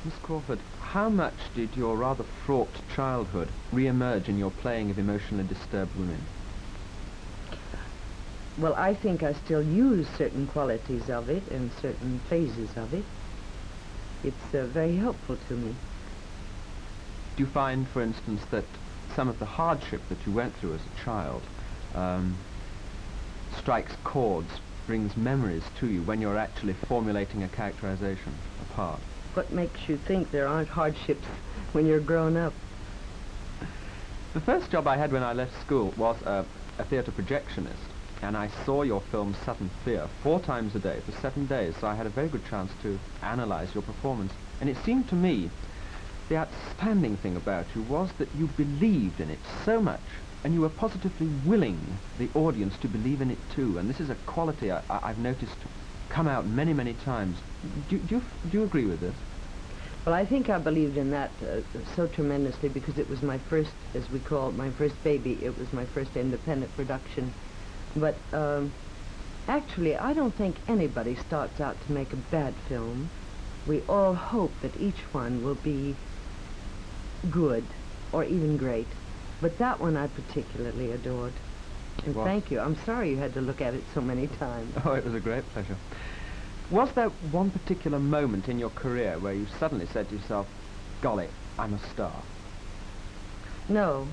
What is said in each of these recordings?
Miss Crawford, how much did your rather fraught childhood re-emerge in your playing of emotionally disturbed women? Well, I think I still use certain qualities of it and certain phases of it. It's very helpful to me. Do you find, for instance, that some of the hardship that you went through as a child strikes chords, brings memories to you when you're actually formulating a characterization, a part? What makes you think there aren't hardships when you're grown up? The first job I had when I left school was a theatre projectionist, and I saw your film Sudden Fear 4 times a day for 7 days, so I had a very good chance to analyze your performance. And it seemed to me the outstanding thing about you was that you believed in it so much, and you were positively willing the audience to believe in it too. And this is a quality I've noticed come out many, many times. Do you agree with this? Well, I think I believed in that so tremendously because it was my first, as we call it, my first baby. It was my first independent production. But actually, I don't think anybody starts out to make a bad film. We all hope that each one will be good or even great. But that one I particularly adored. And thank you. I'm sorry you had to look at it so many times. Oh, it was a great pleasure. Was there one particular moment in your career where you suddenly said to yourself, golly, I'm a star? No.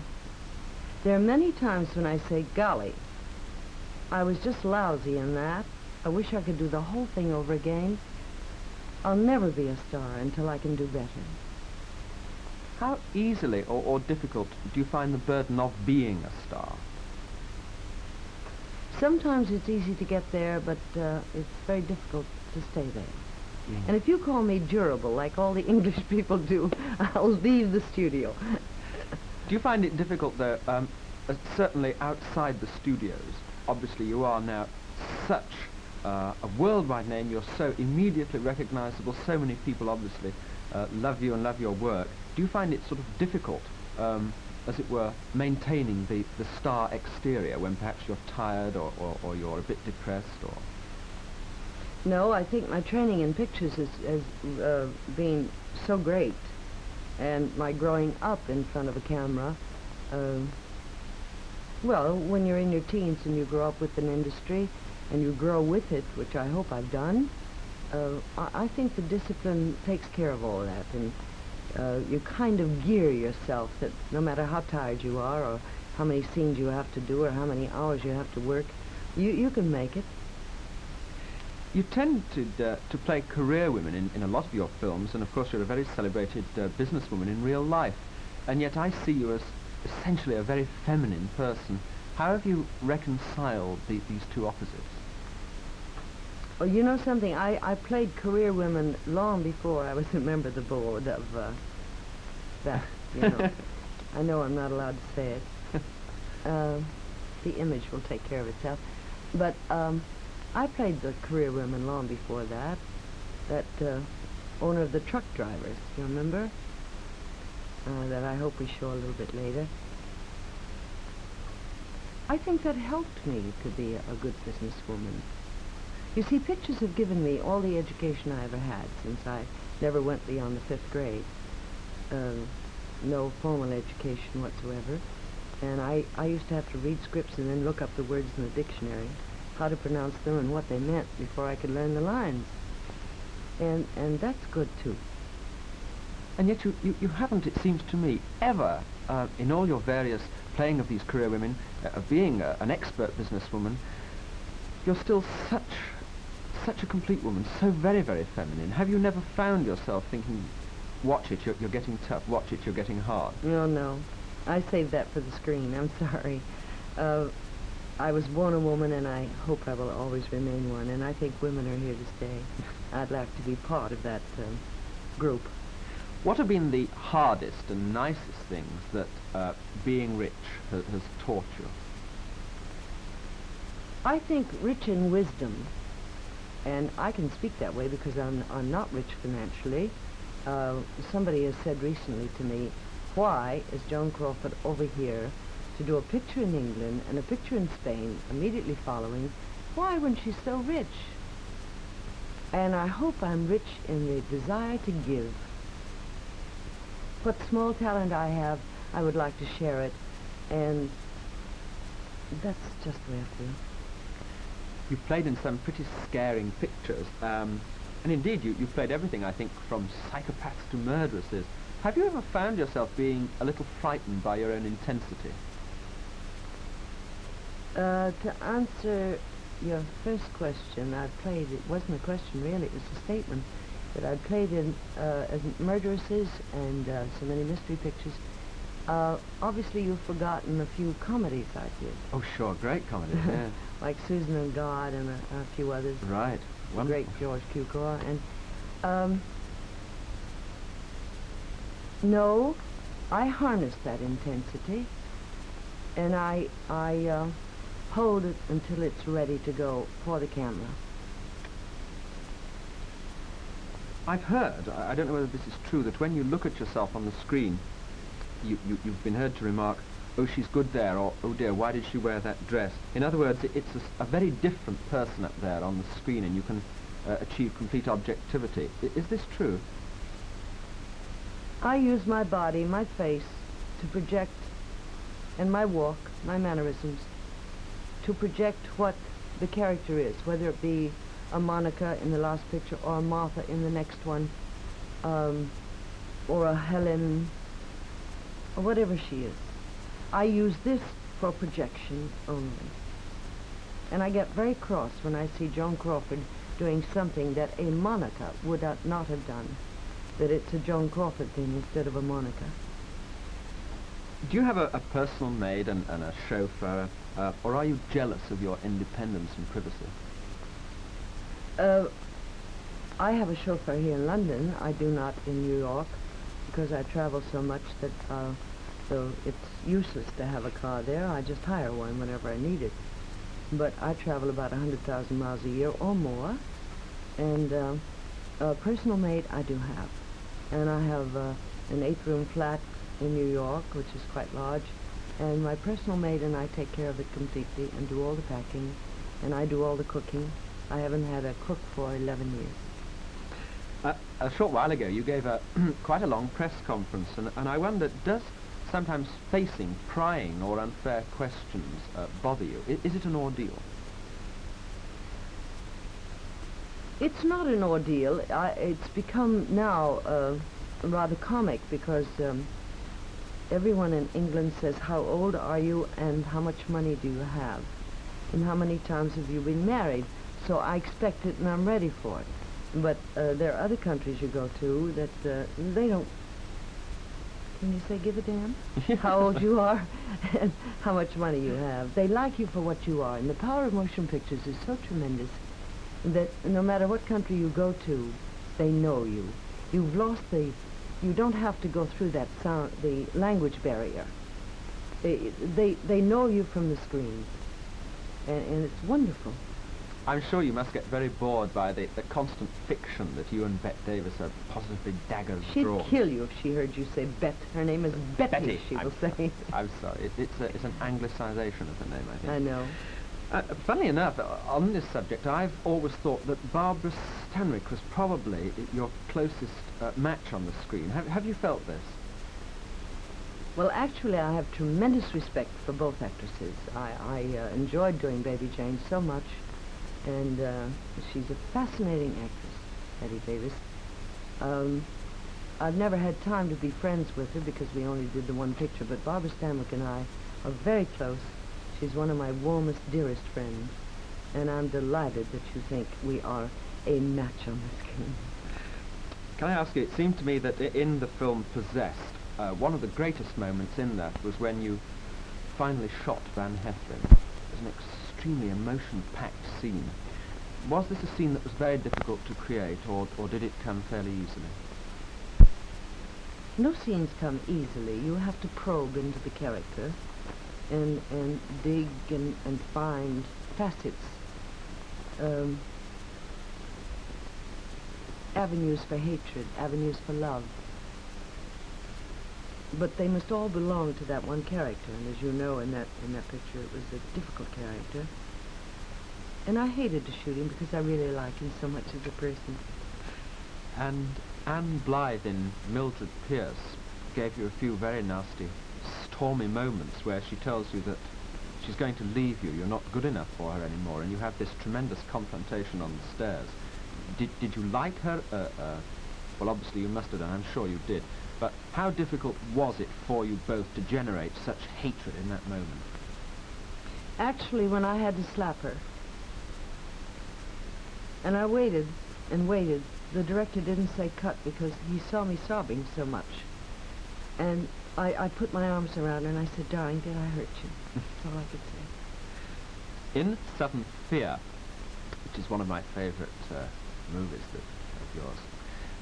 There are many times when I say, golly, I was just lousy in that. I wish I could do the whole thing over again. I'll never be a star until I can do better. How easily or difficult do you find the burden of being a star? Sometimes it's easy to get there, but it's very difficult to stay there. Mm. And if you call me durable, like all the English people do, I'll leave the studio. Do you find it difficult, though, certainly outside the studios? Obviously, you are now such a worldwide name. You're so immediately recognizable. So many people, obviously, love you and love your work. Do you find it sort of difficult, as it were, maintaining the star exterior when perhaps you're tired or you're a bit depressed? Or No, I think my training in pictures has been so great, and my growing up in front of a camera. Well, when you're in your teens and you grow up with an industry and you grow with it, which I hope I've done, I think the discipline takes care of all that, and you kind of gear yourself that no matter how tired you are or how many scenes you have to do or how many hours you have to work, you can make it. you tend to play career women in a lot of your films, and of course you're a very celebrated businesswoman in real life, and yet I see you as essentially a very feminine person. How have you reconciled these two opposites? Well, you know something, I played career women long before I was a member of the board of that, you know. I know I'm not allowed to say it. The image will take care of itself. But I played the career women long before that. That owner of the truck drivers, you remember? That I hope we show a little bit later. I think that helped me to be a good businesswoman. You see, pictures have given me all the education I ever had, since I never went beyond the 5th grade. No formal education whatsoever. And I used to have to read scripts and then look up the words in the dictionary, how to pronounce them and what they meant before I could learn the lines. And that's good, too. And yet you haven't, it seems to me, ever, in all your various playing of these career women, being an expert businesswoman, you're still such a complete woman, so very, very feminine. Have you never found yourself thinking, watch it, you're getting tough, watch it, you're getting hard? No. I saved that for the screen. I'm sorry. I was born a woman, and I hope I will always remain one, and I think women are here to stay. I'd like to be part of that group. What have been the hardest and nicest things that being rich has taught you? I think rich in wisdom, and I can speak that way because I'm not rich financially. Somebody has said recently to me, why is Joan Crawford over here to do a picture in England and a picture in Spain immediately following? Why, when she's so rich? And I hope I'm rich in the desire to give what small talent I have, I would like to share it, and that's just the way I feel. You've played in some pretty scaring pictures, and indeed you've played everything, I think, from psychopaths to murderesses. Have you ever found yourself being a little frightened by your own intensity? To answer your first question, it wasn't a question really, it was a statement, that I played in as murderesses and so many mystery pictures. Obviously you've forgotten a few comedies I did. Oh sure, great comedy, yeah. Like Susan and God and a few others. Right, The wonderful. great George Cukor. And no, I harness that intensity, and I hold it until it's ready to go for the camera. I've heard, I don't know whether this is true, that when you look at yourself on the screen, you've been heard to remark, oh, she's good there, or oh dear, why did she wear that dress? In other words, it's a very different person up there on the screen, and you can achieve complete objectivity. Is this true? I use my body, my face, to project, and my walk, my mannerisms, to project what the character is, whether it be a Monica in the last picture, or a Martha in the next one, or a Helen, or whatever she is. I use this for projection only. And I get very cross when I see Joan Crawford doing something that a Monica would not have done, that it's a Joan Crawford thing instead of a Monica. Do you have a personal maid and a chauffeur, or are you jealous of your independence and privacy? I have a chauffeur here in London. I do not in New York, because I travel so much that so it's useless to have a car there. I just hire one whenever I need it. But I travel about 100,000 miles a year or more, and a personal maid I do have. And I have an 8-room flat in New York, which is quite large, and my personal maid and I take care of it completely and do all the packing, and I do all the cooking. I haven't had a cook for 11 years. A short while ago, you gave quite a long press conference, and I wondered, does sometimes facing prying or unfair questions bother you? Is it an ordeal? It's not an ordeal. It's become now rather comic, because everyone in England says, how old are you and how much money do you have? And how many times have you been married? So I expect it and I'm ready for it. But there are other countries you go to that they don't, can you say give a damn? How old you are and how much money you have. They like you for what you are. And the power of motion pictures is so tremendous that no matter what country you go to, they know you. You've lost you don't have to go through that sound, the language barrier. They know you from the screen. And it's wonderful. I'm sure you must get very bored by the constant fiction that you and Bette Davis are positively daggers She'd drawn. kill you if she heard you say Bet. Her name is Betty, she will say. I'm sorry. It's an anglicization of her name, I think. I know. Funnily enough, on this subject, I've always thought that Barbara Stanwyck was probably your closest match on the screen. Have you felt this? Well, actually, I have tremendous respect for both actresses. I enjoyed doing Baby Jane so much, and she's a fascinating actress, Bette Davis. I've never had time to be friends with her because we only did the one picture, but Barbara Stanwyck and I are very close. She's one of my warmest, dearest friends, and I'm delighted that you think we are a match on the screen. Can I ask you, it seemed to me that in the film Possessed, one of the greatest moments in that was when you finally shot Van Heflin. It was an extremely emotion-packed scene. Was this a scene that was very difficult to create, or did it come fairly easily? No scenes come easily. You have to probe into the character and dig and find facets, avenues for hatred, avenues for love. But they must all belong to that one character, and as you know, in that picture, it was a difficult character. And I hated to shoot him because I really like him so much as a person. And Anne Blythe in Mildred Pierce, gave you a few very nasty, stormy moments where she tells you that she's going to leave you, you're not good enough for her anymore, and you have this tremendous confrontation on the stairs. Did you like her? Well, obviously you must have done, I'm sure you did. But how difficult was it for you both to generate such hatred in that moment? Actually, when I had to slap her, and I waited and waited, the director didn't say cut because he saw me sobbing so much. And I put my arms around her and I said, darling, did I hurt you? That's all I could say. In Sudden Fear, which is one of my favourite movies of yours,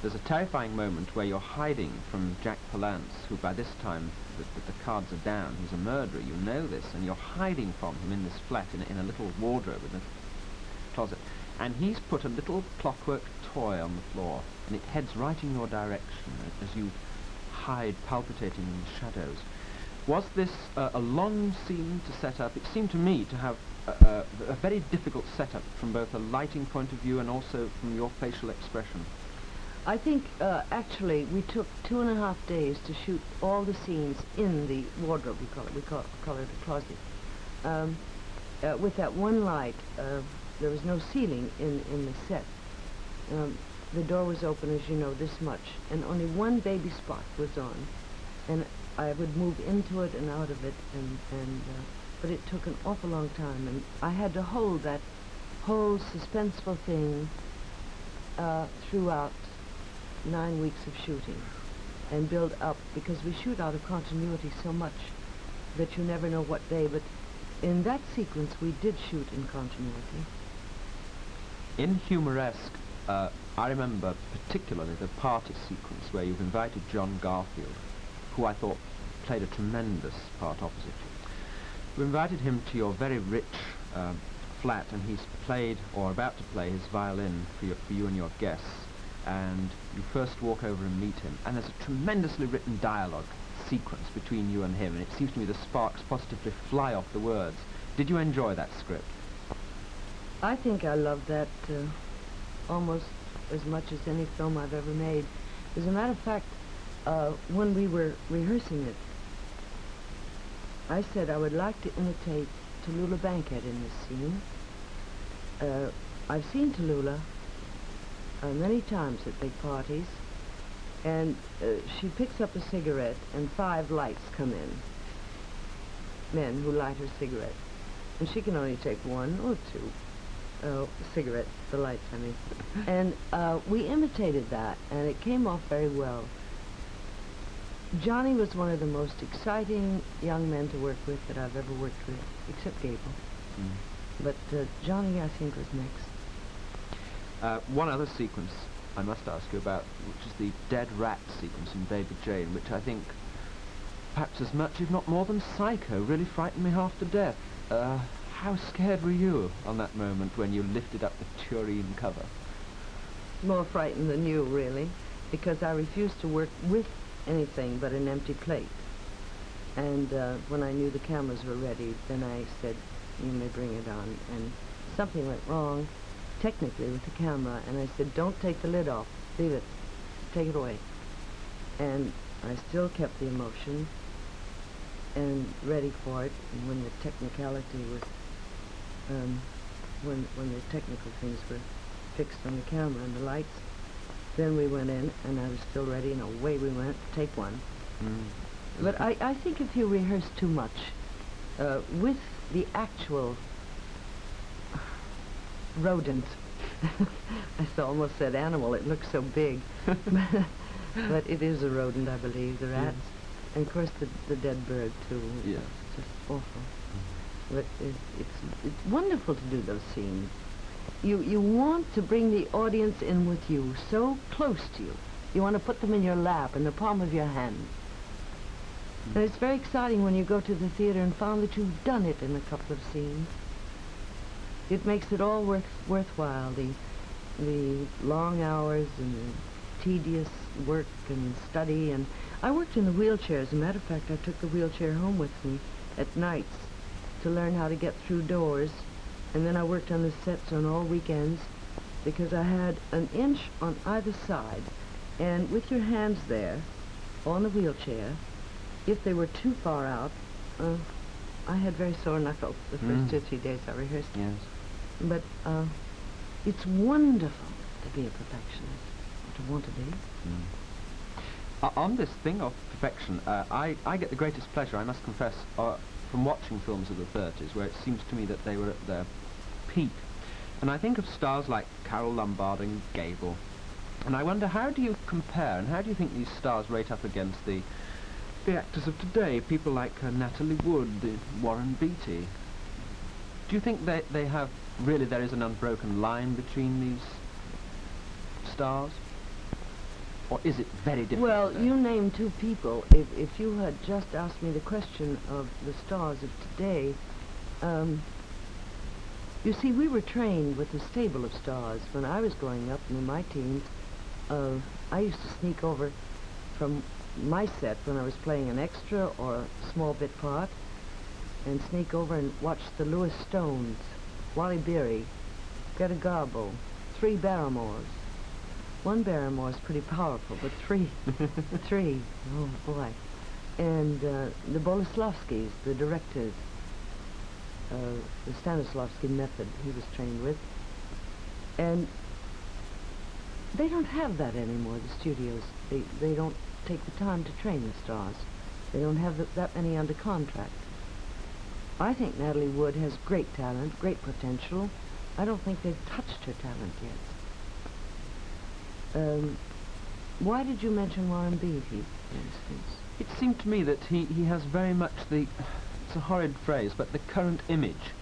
there's a terrifying moment where you're hiding from Jack Palance, who by this time the cards are down. He's a murderer, you know this, and you're hiding from him in this flat in a little wardrobe in a closet. And he's put a little clockwork toy on the floor, and it heads right in your direction as you hide, palpitating in the shadows. Was this a long scene to set up? It seemed to me to have a very difficult setup from both a lighting point of view and also from your facial expression. I think, actually, we took 2.5 days to shoot all the scenes in the wardrobe, we call it a closet. With that one light, there was no ceiling in the set. The door was open, as you know, this much, and only one baby spot was on. And I would move into it and out of it, but it took an awful long time, and I had to hold that whole suspenseful thing throughout 9 weeks of shooting and build up, because we shoot out of continuity so much that you never know what day, but in that sequence we did shoot in continuity. In Humoresque, I remember particularly the party sequence where you've invited John Garfield, who I thought played a tremendous part opposite you. You invited him to your very rich flat, and he's played, or about to play, his violin for you and your guests. And you first walk over and meet him, and there's a tremendously written dialogue sequence between you and him, and it seems to me the sparks positively fly off the words. Did you enjoy that script? I think I loved that almost as much as any film I've ever made. As a matter of fact, when we were rehearsing it, I said I would like to imitate Tallulah Bankhead in this scene. I've seen Tallulah many times at big parties, and she picks up a cigarette and 5 lights come in, men who light her cigarette, and she can only take 1 or 2 cigarettes, the lights I mean, and we imitated that, and it came off very well. Johnny was one of the most exciting young men to work with that I've ever worked with, except Gable. But Johnny, I think, was next. One other sequence I must ask you about, which is the dead rat sequence in Baby Jane, which I think, perhaps as much, if not more than Psycho, really frightened me half to death. How scared were you on that moment when you lifted up the tureen cover? More frightened than you, really, because I refused to work with anything but an empty plate. And when I knew the cameras were ready, then I said, you may bring it on. And something went wrong, technically, with the camera, and I said, don't take the lid off, leave it, take it away. And I still kept the emotion and ready for it. And when the technicality was, when the technical things were fixed on the camera and the lights, then we went in, and I was still ready, and away we went, take 1. But I think if you rehearse too much with the actual rodent, I almost said animal, it looks so big, but it is a rodent, I believe, the rats, and of course the dead bird too. Yeah. It's just awful. But it's wonderful to do those scenes. You want to bring the audience in with you, so close to you. You want to put them in your lap, in the palm of your hand. And it's very exciting when you go to the theater and find that you've done it in a couple of scenes. It makes it all worthwhile, the long hours and tedious work and study. And I worked in the wheelchair. As a matter of fact, I took the wheelchair home with me at nights to learn how to get through doors. And then I worked on the sets on all weekends because I had an inch on either side. And with your hands there, on a wheelchair. If they were too far out, I had very sore knuckles the first 2 or 3 days I rehearsed. Yes. But it's wonderful to be a perfectionist, or to want to be. On this thing of perfection, I get the greatest pleasure, I must confess, from watching films of the 30s, where it seems to me that they were at their peak. And I think of stars like Carole Lombard and Gable. And I wonder, how do you compare, and how do you think these stars rate up against the actors of today, people like Natalie Wood, Warren Beatty? Do you think they have, really there is an unbroken line between these stars? Or is it very different? Well, you named two people. If you had just asked me the question of the stars of today, you see, we were trained with a stable of stars. When I was growing up and in my teens, I used to sneak over from my set when I was playing an extra or a small bit part, and sneak over and watch the Lewis Stones, Wally Beery, Greta Garbo, 3 Barrymores. 1 Barrymore is pretty powerful, but 3, oh boy. And the Boleslavskys, the directors, the Stanislavski method he was trained with. And they don't have that anymore, the studios. They don't take the time to train the stars. They don't have that many under contract. I think Natalie Wood has great talent, great potential. I don't think they've touched her talent yet. Why did you mention Warren Beatty, for instance? It seemed to me that he has very much it's a horrid phrase, but the current image.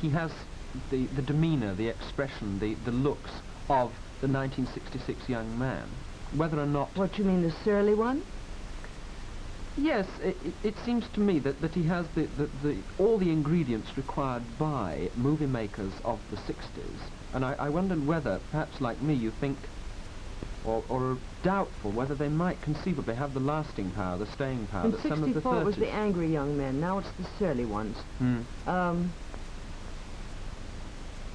He has the demeanour, the expression, the looks of the 1966 young man. Whether or not... What, you mean the surly one? Yes, it seems to me that he has all the ingredients required by movie makers of the 60s. And I wondered whether, perhaps like me, you think, or are doubtful whether they might conceivably have the lasting power, the staying power In that some of the 30s... '64 was the angry young men, now it's the surly ones.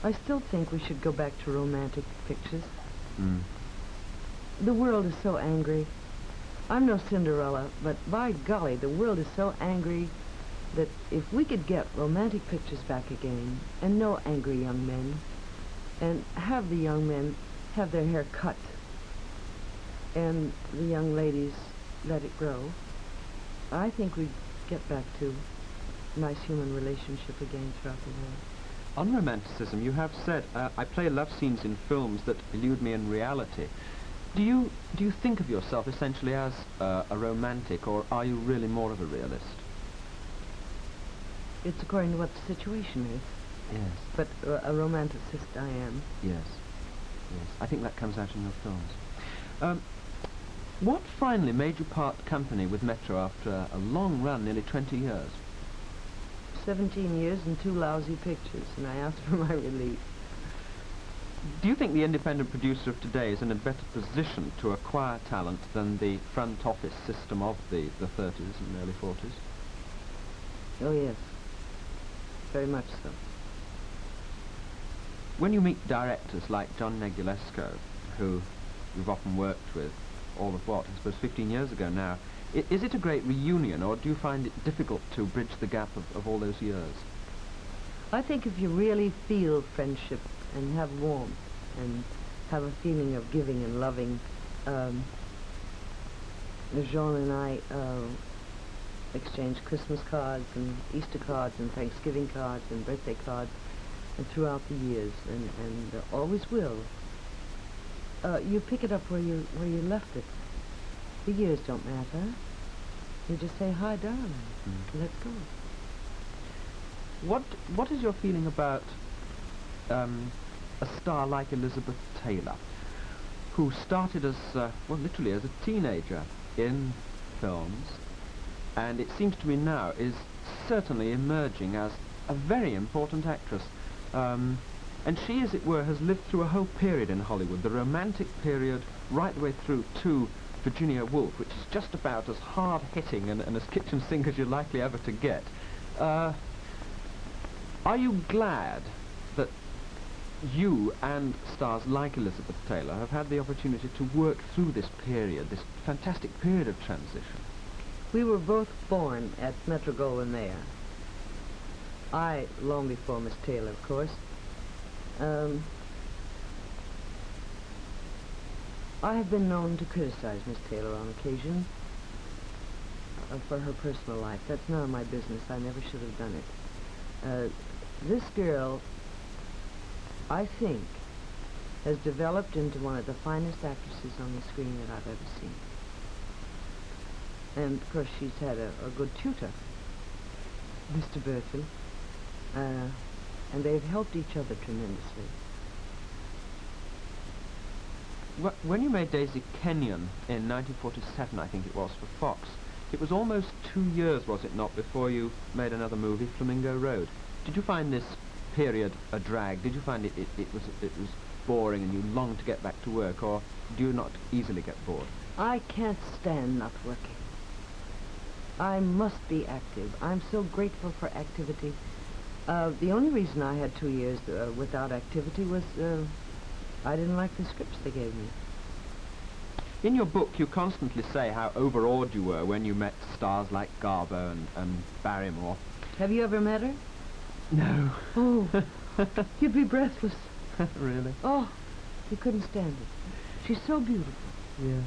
I still think we should go back to romantic pictures. The world is so angry. I'm no Cinderella, but by golly, the world is so angry that if we could get romantic pictures back again, and no angry young men, and have the young men have their hair cut, and the young ladies let it grow, I think we'd get back to a nice human relationship again throughout the world. On romanticism, you have said, I play love scenes in films that elude me in reality. Do you think of yourself essentially as a romantic, or are you really more of a realist? It's according to what the situation is. Yes. But a romanticist I am. Yes. Yes. I think that comes out in your films. What finally made you part company with Metro after a long run, nearly 20 years? 17 years and 2 lousy pictures, and I asked for my release. Do you think the independent producer of today is in a better position to acquire talent than the front office system of the 30s and early 40s? Oh, yes. Very much so. When you meet directors like John Negulesco, who you've often worked with, all of what, I suppose 15 years ago now, is it a great reunion, or do you find it difficult to bridge the gap of all those years? I think if you really feel friendship and have warmth and have a feeling of giving and loving, Jean and I exchanged Christmas cards and Easter cards and Thanksgiving cards and birthday cards and throughout the years, and always will. You pick it up where you left it. The years don't matter. You just say, hi, darling. Let's go. What is your feeling about a star like Elizabeth Taylor, who started as, well, literally as a teenager in films, and it seems to me now is certainly emerging as a very important actress. And she, as it were, has lived through a whole period in Hollywood, the romantic period, right the way through to Virginia Woolf, which is just about as hard-hitting and as kitchen sink as you're likely ever to get. Are you glad that you and stars like Elizabeth Taylor have had the opportunity to work through this period, this fantastic period of transition. We were both born at Metro-Goldwyn-Mayer. I, long before Miss Taylor, of course. I have been known to criticize Miss Taylor on occasion for her personal life. That's none of my business. I never should have done it. This girl, I think, has developed into one of the finest actresses on the screen that I've ever seen. And, of course, she's had a good tutor, Mr. Berthill, and they've helped each other tremendously. When you made Daisy Kenyon in 1947, I think it was, for Fox, it was almost 2 years, was it not, before you made another movie, Flamingo Road. Did you find this period a drag? Did you find it was boring and you longed to get back to work, or do you not easily get bored? I can't stand not working. I must be active. I'm so grateful for activity. The only reason I had 2 years without activity was I didn't like the scripts they gave me. In your book, you constantly say how overawed you were when you met stars like Garbo and Barrymore. Have you ever met her? No. Oh, you'd be breathless. Really? Oh, you couldn't stand it. She's so beautiful. Yeah.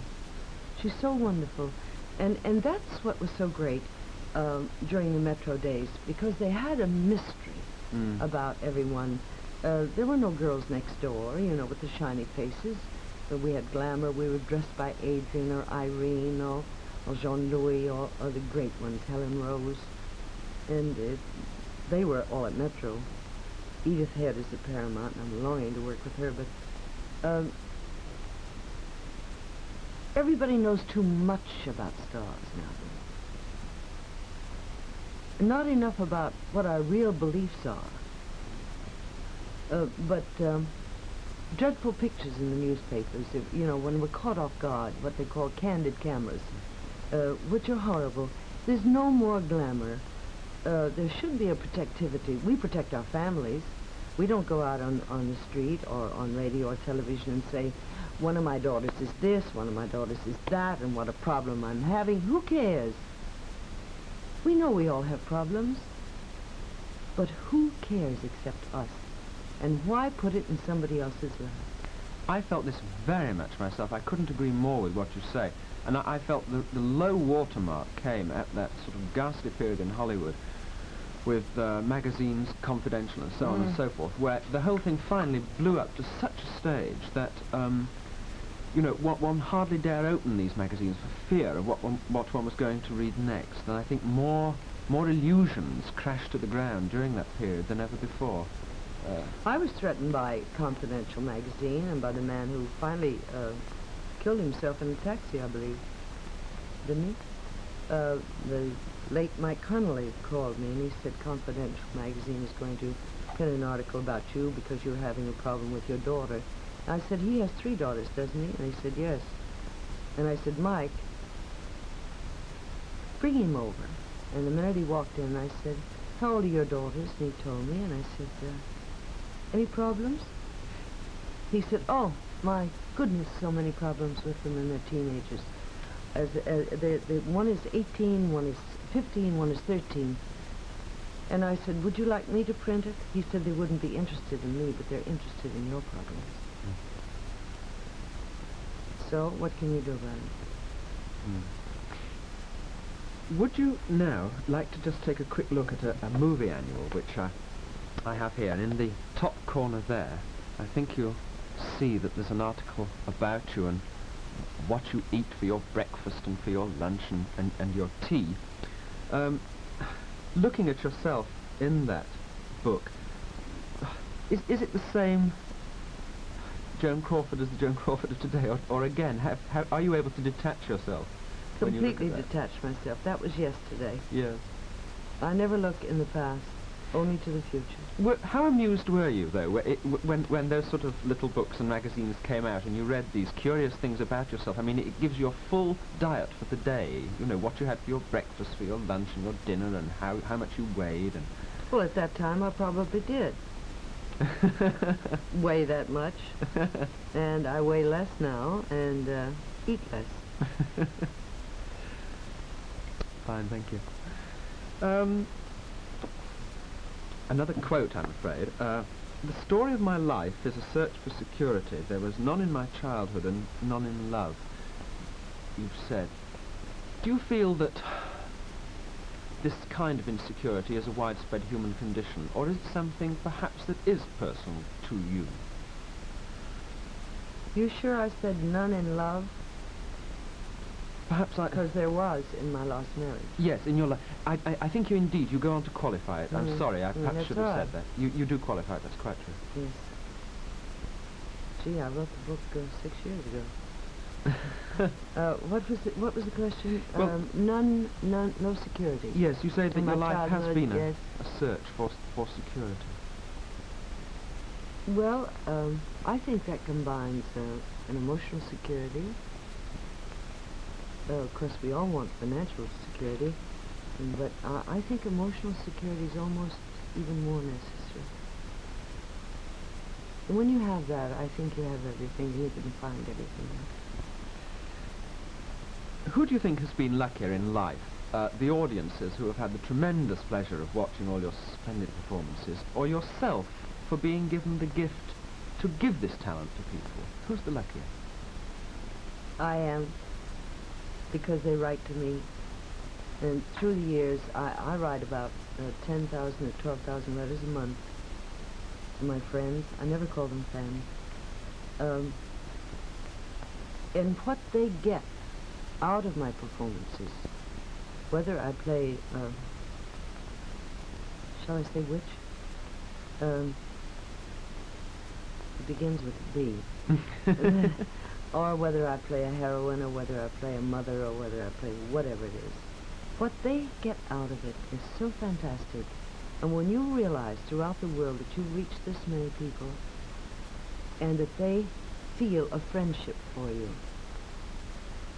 She's so wonderful. And that's what was so great during the Metro days, because they had a mystery about everyone. There were no girls next door, you know, with the shiny faces. But we had glamour. We were dressed by Adrian or Irene or Jean-Louis or the great ones, Helen Rose. And they were all at Metro. Edith Head is at Paramount, and I'm longing to work with her, but everybody knows too much about stars now. Not enough about what our real beliefs are. But dreadful pictures in the newspapers, you know, when we're caught off guard, what they call candid cameras, which are horrible. There's no more glamour. There should be a protectivity. We protect our families. We don't go out on the street or on radio or television and say, one of my daughters is this, one of my daughters is that, and what a problem I'm having. Who cares? We know we all have problems. But who cares except us? And why put it in somebody else's life? I felt this very much myself. I couldn't agree more with what you say. And I felt the low watermark came at that sort of ghastly period in Hollywood with magazines, Confidential and so on and so forth, where the whole thing finally blew up to such a stage that, you know, one hardly dare open these magazines for fear of what one was going to read next. And I think more illusions crashed to the ground during that period than ever before. I was threatened by Confidential magazine and by the man who finally killed himself in a taxi, I believe. Didn't he? The late Mike Connolly called me and he said Confidential magazine is going to pen an article about you because you're having a problem with your daughter. I said, he has 3 daughters, doesn't he? And he said, yes. And I said, Mike, bring him over. And the minute he walked in, I said, how old are your daughters? And he told me, and I said, any problems? He said, oh, my goodness, so many problems with them and their teenagers. One is 18, one is 15, one is 13. And I said, would you like me to print it? He said they wouldn't be interested in me, but they're interested in your problems. So, what can you do about it? Would you now like to just take a quick look at a movie annual, which I have here, and in the top corner there, I think you'll see that there's an article about you and what you eat for your breakfast and for your lunch and your tea. Looking at yourself in that book, is it the same Joan Crawford as the Joan Crawford of today, or again, are you able to detach yourself? Completely detach myself. That was yesterday. Yes. I never look in the past, only to the future. How amused were you, though, when those sort of little books and magazines came out and you read these curious things about yourself? I mean, it gives you a full diet for the day, you know, what you had for your breakfast, for your lunch and your dinner, and how much you weighed. And well, at that time, I probably did. weigh that much, and I weigh less now and eat less. Fine, thank you. Another quote, I'm afraid. The story of my life is a search for security. There was none in my childhood and none in love. You've said. Do you feel that this kind of insecurity is a widespread human condition, or is it something perhaps that is personal to you? You sure I said none in love? Perhaps Because there was in my last marriage. Yes, in your life. I think you go on to qualify it. I'm sorry, I perhaps should have said that. You do qualify it, that's quite true. Yes. Gee, I wrote the book 6 years ago. What was the question? Well, no security. Yes, you say that In your my life has childhood, been yes. a search for security. Well, I think that combines an emotional security. Of course, we all want financial security, but I think emotional security is almost even more necessary. And when you have that, I think you have everything. You can find everything else. Who do you think has been luckier in life? The audiences who have had the tremendous pleasure of watching all your splendid performances, or yourself for being given the gift to give this talent to people? Who's the luckier? I am, because they write to me. And through the years, I write about 10,000 or 12,000 letters a month to my friends. I never call them fans. And what they get out of my performances, whether I play, shall I say which? It begins with a B. Or whether I play a heroine, or whether I play a mother, or whether I play whatever it is. What they get out of it is so fantastic. And when you realize throughout the world that you reach this many people, and that they feel a friendship for you,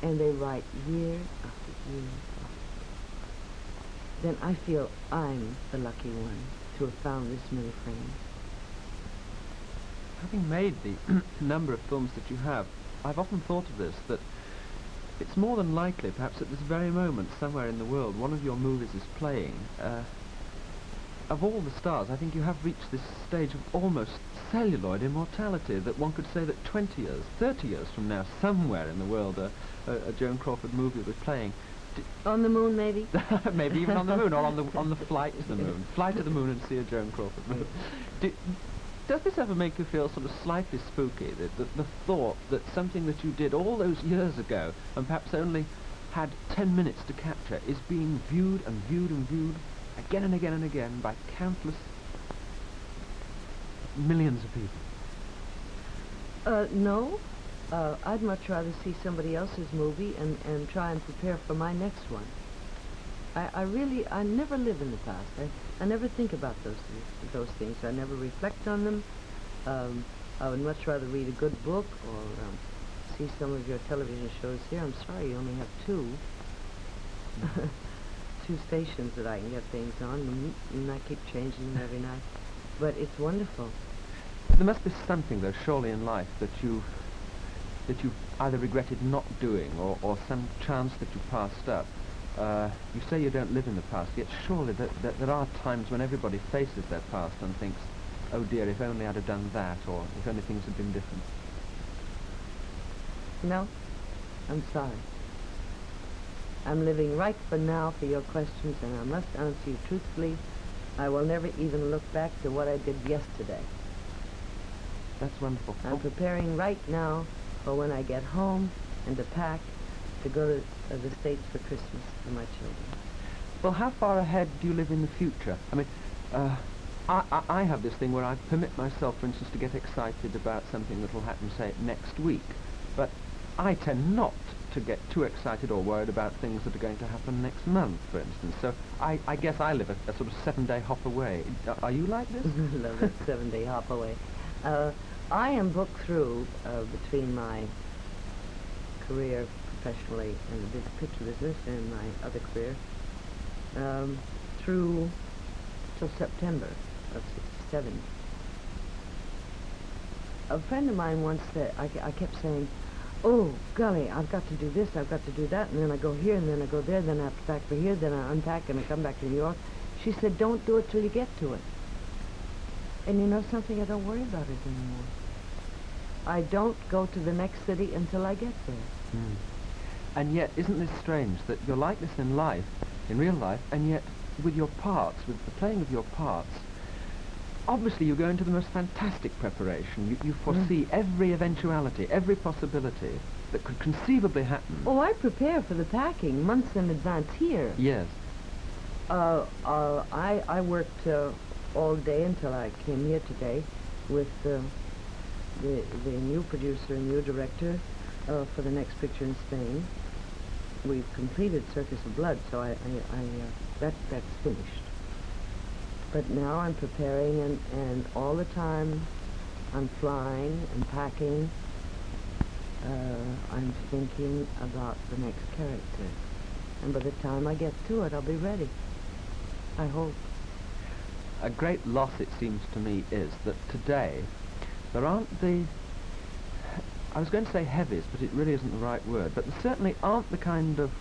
and they write year after year after year, then I feel I'm the lucky one to have found this many friends. Having made the number of films that you have, I've often thought of this, that it's more than likely, perhaps at this very moment, somewhere in the world, one of your movies is playing. Of all the stars, I think you have reached this stage of almost celluloid immortality, that one could say that 20 years, 30 years from now, somewhere in the world, a Joan Crawford movie will be playing. On the moon, maybe? Maybe even on the moon, or on the flight to the moon. Fly to the moon and see a Joan Crawford movie. Does this ever make you feel sort of slightly spooky, the thought that something that you did all those years ago, and perhaps only had 10 minutes to capture, is being viewed and viewed and viewed again and again and again by countless millions of people? No. I'd much rather see somebody else's movie and try and prepare for my next one. I never live in the past. I never think about those things. I never reflect on them. I would much rather read a good book or see some of your television shows here. I'm sorry you only have two. Two stations that I can get things on, and I keep changing them every night. But it's wonderful. There must be something, though, surely in life that you've either regretted not doing, or some chance that you passed up. You say you don't live in the past, yet surely there are times when everybody faces their past and thinks, oh dear, if only I'd have done that, or if only things had been different. No, I'm sorry. I'm living right for now for your questions, and I must answer you truthfully. I will never even look back to what I did yesterday. That's wonderful. I'm preparing right now for when I get home and to pack to go to the States for Christmas for my children. Well, how far ahead do you live in the future? I mean, I have this thing where I permit myself, for instance, to get excited about something that will happen, say, next week. But I tend not to get too excited or worried about things that are going to happen next month, for instance. So I guess I live a sort of 7-day hop away. Are you like this? I love that 7-day hop away. I am booked through between my career professionally in the big picture business and my other career through till September of '67. a friend of mine once said, I kept saying, oh, golly, I've got to do this, I've got to do that, and then I go here, and then I go there, then I have to pack for here, then I unpack, and I come back to New York. She said, don't do it till you get to it. And you know something? I don't worry about it anymore. I don't go to the next city until I get there. Mm. And yet, isn't this strange that you're like this in life, in real life, and yet with your parts, with the playing of your parts, obviously you go into the most fantastic preparation. You foresee every eventuality, every possibility that could conceivably happen. Oh, I prepare for the packing months in advance here. Yes. I worked all day until I came here today with the new producer and new director for the next picture in Spain. We've completed Circus of Blood, so that's finished. But now I'm preparing, and all the time I'm flying and packing. I'm thinking about the next character. And by the time I get to it, I'll be ready. I hope. A great loss, it seems to me, is that today there aren't the... I was going to say heavies, but it really isn't the right word. But there certainly aren't the kind of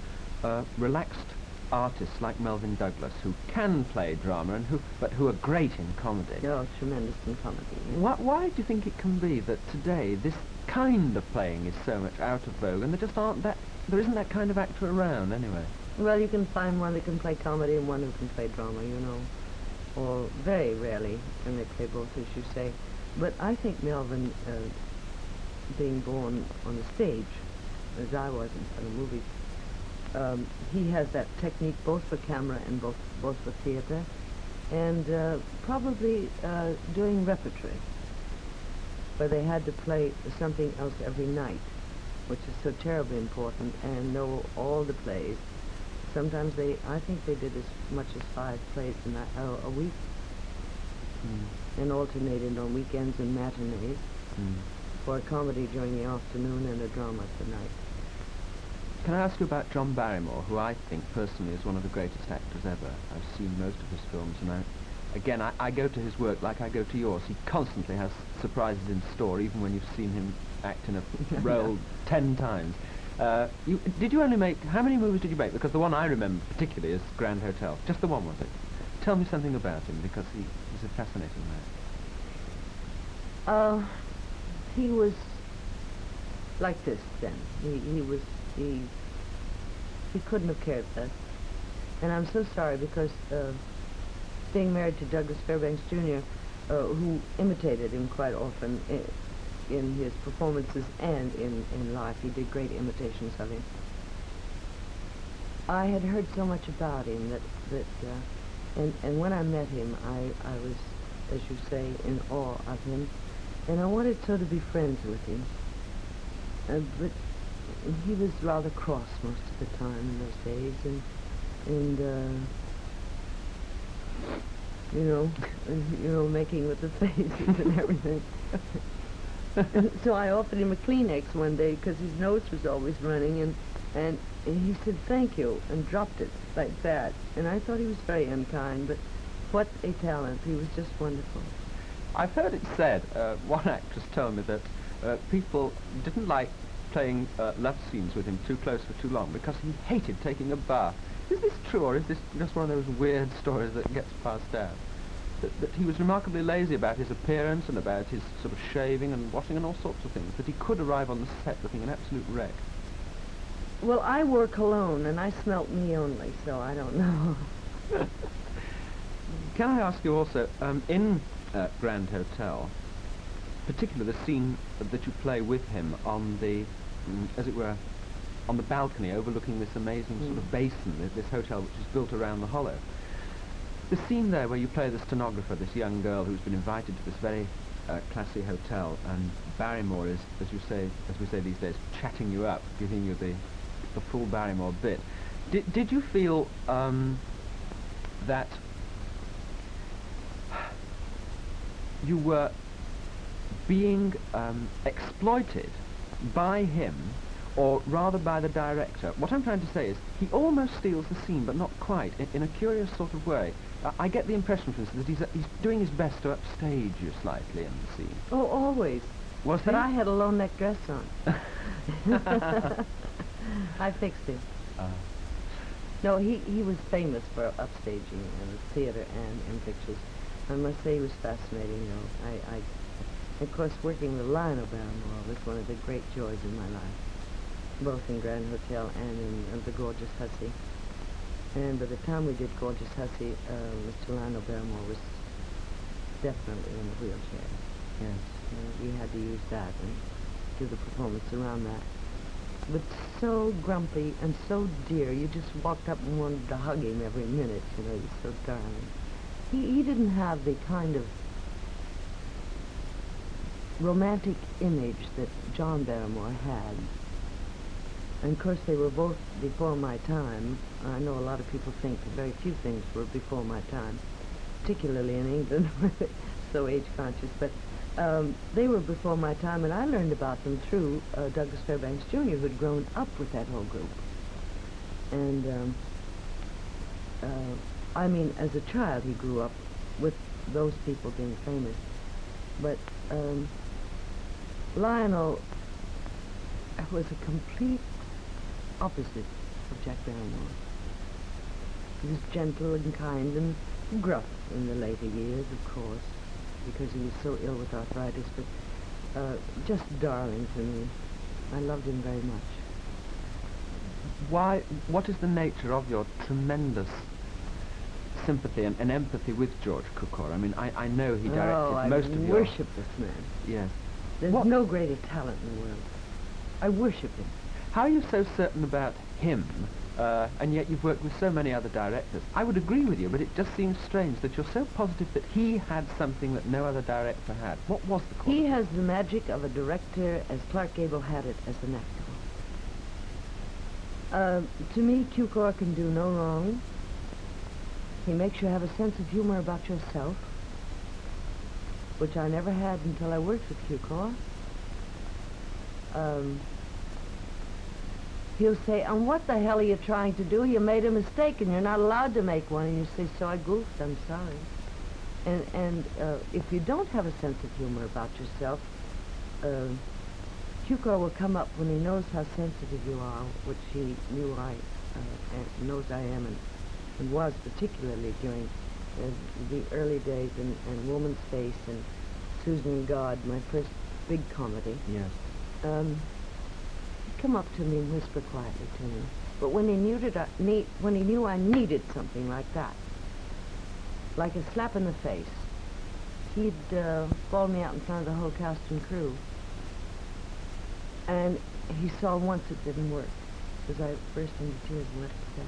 relaxed artists like Melvyn Douglas who can play drama and who are great in comedy. Oh, tremendous in comedy. Yes. Why do you think it can be that today this kind of playing is so much out of vogue, and there isn't that kind of actor around anyway? Well, you can find one that can play comedy and one who can play drama, you know. Or very rarely can they play both, as you say. But I think Melvyn, being born on the stage, as I was in the movies, he has that technique both for camera and both for theater, and probably doing repertory, where they had to play something else every night, which is so terribly important, and know all the plays. Sometimes I think they did as much as 5 plays a week, and alternated on weekends and matinees, for a comedy during the afternoon and a drama at the night. Can I ask you about John Barrymore, who I think personally is one of the greatest actors ever? I've seen most of his films, and I go to his work like I go to yours. He constantly has surprises in store, even when you've seen him act in a role 10 times. Did you only make... How many movies did you make? Because the one I remember particularly is Grand Hotel. Just the one, was it? Tell me something about him, because he's a fascinating man. He was like this then. He couldn't have cared less. And I'm so sorry, because being married to Douglas Fairbanks Jr., who imitated him quite often in his performances and in life. He did great imitations of him. I had heard so much about him and when I met him, I was, as you say, in awe of him, and I wanted so to be friends with him. But he was rather cross most of the time in those days, and you know, making with the faces and everything. So I offered him a Kleenex one day because his nose was always running, and he said thank you and dropped it like that. And I thought he was very unkind, but what a talent. He was just wonderful. I've heard it said, one actress told me that people didn't like playing love scenes with him too close for too long because he hated taking a bath. Is this true, or is this just one of those weird stories that gets passed down? That he was remarkably lazy about his appearance and about his sort of shaving and washing and all sorts of things, that he could arrive on the set looking an absolute wreck. Well, I wore cologne, and I smelt me only, so I don't know. Can I ask you also, in Grand Hotel, particularly the scene that you play with him on the, as it were, on the balcony overlooking this amazing sort of basin, this hotel which is built around the hollow. The scene there where you play the stenographer, this young girl who's been invited to this very classy hotel, and Barrymore is, as you say, as we say these days, chatting you up, giving you the full Barrymore bit. Did you feel that you were being exploited by him, or rather by the director? What I'm trying to say is, he almost steals the scene, but not quite, in a curious sort of way. I get the impression, for instance, that he's doing his best to upstage you slightly in the scene. Oh, always. Was But he? I had a low neck dress on. I fixed him. No, he was famous for upstaging in the theater and in pictures. I must say he was fascinating, though. Of course, working with Lionel Barrymore was one of the great joys in my life, both in Grand Hotel and in The Gorgeous Hussy. And by the time we did Gorgeous Hussy, Mr. Lionel Barrymore was definitely in a wheelchair. Yes. We had to use that and do the performance around that. But so grumpy and so dear, you just walked up and wanted to hug him every minute, you know, he's so darling. He didn't have the kind of romantic image that John Barrymore had. And of course they were both before my time. I know a lot of people think that very few things were before my time, particularly in England, where they're so age-conscious, but they were before my time, and I learned about them through Douglas Fairbanks Jr., who'd grown up with that whole group. And, I mean, as a child, he grew up with those people being famous. But Lionel was a complete opposite of Jack Barrymore. He was gentle and kind and gruff in the later years, of course, because he was so ill with arthritis, but just darling to me. I loved him very much. What is the nature of your tremendous sympathy and empathy with George Cukor? I mean, I know he directed most of your... I worship this man. Yes. There's no greater talent in the world. I worship him. How are you so certain about him, and yet you've worked with so many other directors? I would agree with you, but it just seems strange that you're so positive that he had something that no other director had. What was the quality? He has the magic of a director as Clark Gable had it as an actor. To me, Cukor can do no wrong. He makes you have a sense of humor about yourself, which I never had until I worked with Cukor. He'll say, and what the hell are you trying to do? You made a mistake and you're not allowed to make one. And you say, so I goofed, I'm sorry. And if you don't have a sense of humor about yourself, Cukor will come up when he knows how sensitive you are, which he knew knows I am, and was particularly during the early days in Woman's Face and Susan God, my first big comedy. Yes. He'd come up to me and whisper quietly to me. But when he knew I needed something like that, like a slap in the face, he'd call me out in front of the whole cast and crew. And he saw once it didn't work, because I burst into tears and left the set.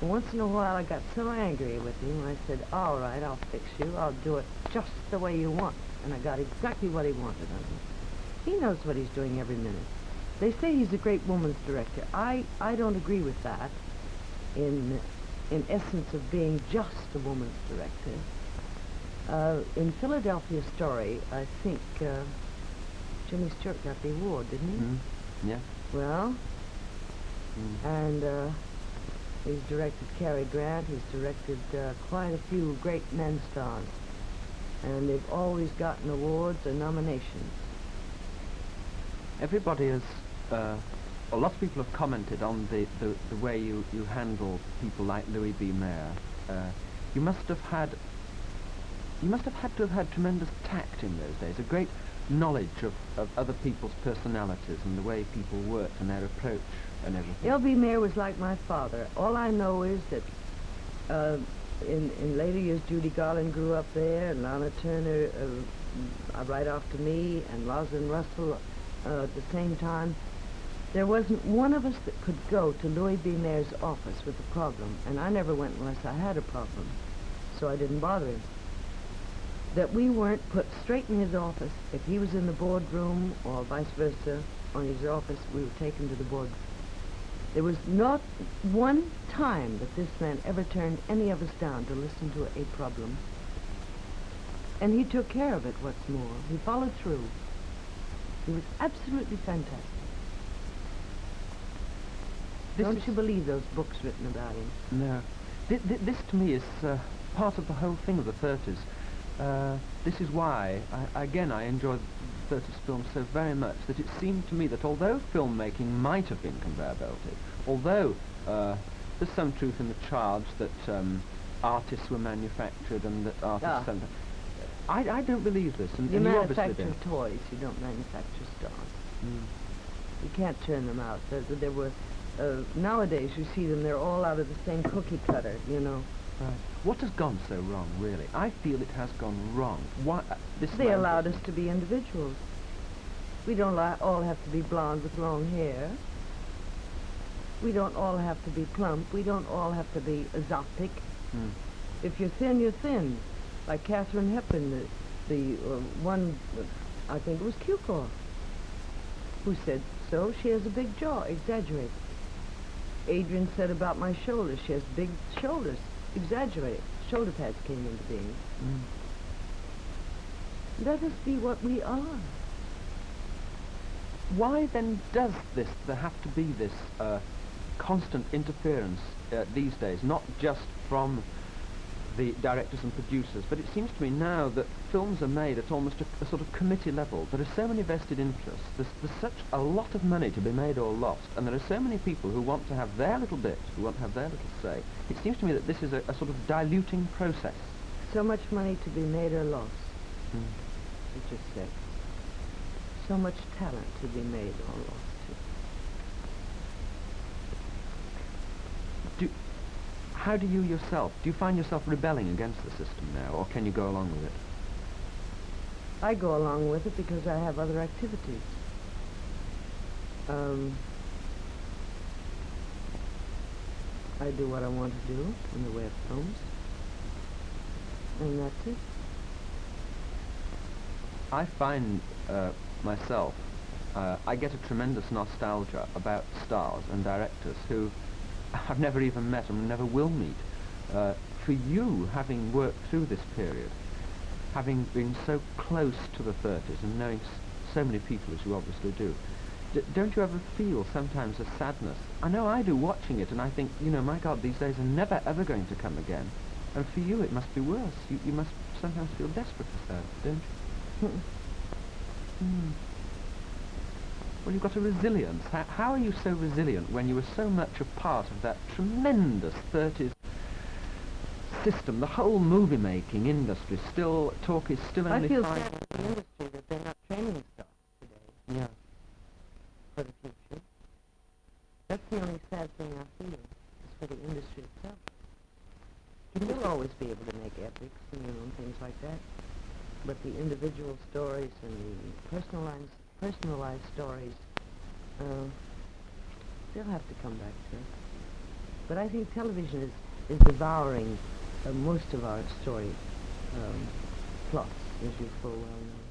And once in a while I got so angry with him, I said, all right, I'll fix you. I'll do it just the way you want. And I got exactly what he wanted of me. He knows what he's doing every minute. They say he's a great woman's director. I don't agree with that in essence of being just a woman's director. In Philadelphia Story, I think Jimmy Stewart got the award, didn't he? Mm-hmm. Yeah. Well, and he's directed Cary Grant. He's directed quite a few great men stars. And they've always gotten awards or nominations. Everybody has, or lots of people have commented on the way you handle people like Louis B. Mayer. You must have had to have had tremendous tact in those days, a great knowledge of other people's personalities and the way people worked and their approach and everything. L.B. Mayer was like my father. All I know is that in later years, Judy Garland grew up there, and Lana Turner right after me, and Rosalind Russell at the same time. There wasn't one of us that could go to Louis B. Mayer's office with a problem, and I never went unless I had a problem, so I didn't bother him. That we weren't put straight in his office. If he was in the boardroom, or vice versa, on his office, we were taken to the boardroom. There was not one time that this man ever turned any of us down to listen to a problem. And he took care of it, what's more. He followed through. He was absolutely fantastic. Don't you believe those books written about him? No. This to me is part of the whole thing of the 30s. This is why, again, I enjoy the 30s films so very much, that it seemed to me that although filmmaking might have been conveyor belted, although there's some truth in the charge that artists were manufactured and that artists... I don't believe this, and You you obviously manufacture do. toys, you don't manufacture stars. Mm. You can't turn them out. There were, nowadays you see them, they're all out of the same cookie cutter, you know. Right. What has gone so wrong, really? I feel it has gone wrong. Why? This is They my allowed us impression. to be individuals. We don't all have to be blonde with long hair. We don't all have to be plump. We don't all have to be exotic. Mm. If you're thin, you're thin. Like Katharine Hepburn, the one, I think it was Cukor, who said so. She has a big jaw, exaggerate. Adrian said about my shoulders, she has big shoulders, exaggerate. Shoulder pads came into being. Mm. Let us be what we are. Why then does there have to be this constant interference these days, not just from the directors and producers, but it seems to me now that films are made at almost a sort of committee level. There are so many vested interests, there's such a lot of money to be made or lost, and there are so many people who want to have their little bit, who want to have their little say. It seems to me that this is a sort of diluting process. So much money to be made or lost, you just said. So much talent to be made or lost. How do you yourself, do you find yourself rebelling against the system now, or can you go along with it? I go along with it because I have other activities. I do what I want to do in the way of films, and that's it. I find myself, I get a tremendous nostalgia about stars and directors who I've never even met and never will meet. For you, having worked through this period, having been so close to the 30s and knowing so many people as you obviously do, don't you ever feel sometimes a sadness? I know I do, watching it, and I think, you know, my God, these days are never ever going to come again. And for you it must be worse. You must sometimes feel desperately sad, don't you? Mm. Well, you've got a resilience. How are you so resilient when you were so much a part of that tremendous 30s system, the whole movie-making industry? Talk is still only I feel fine. sad for the industry that they're not training stars today Yeah. for the future. That's the only sad thing I feel, is for the industry itself. You'll always be able to make epics and, you know, things like that. But the individual stories and the personalized stories, they'll have to come back to it. But I think television is devouring most of our story plots, as you full well know.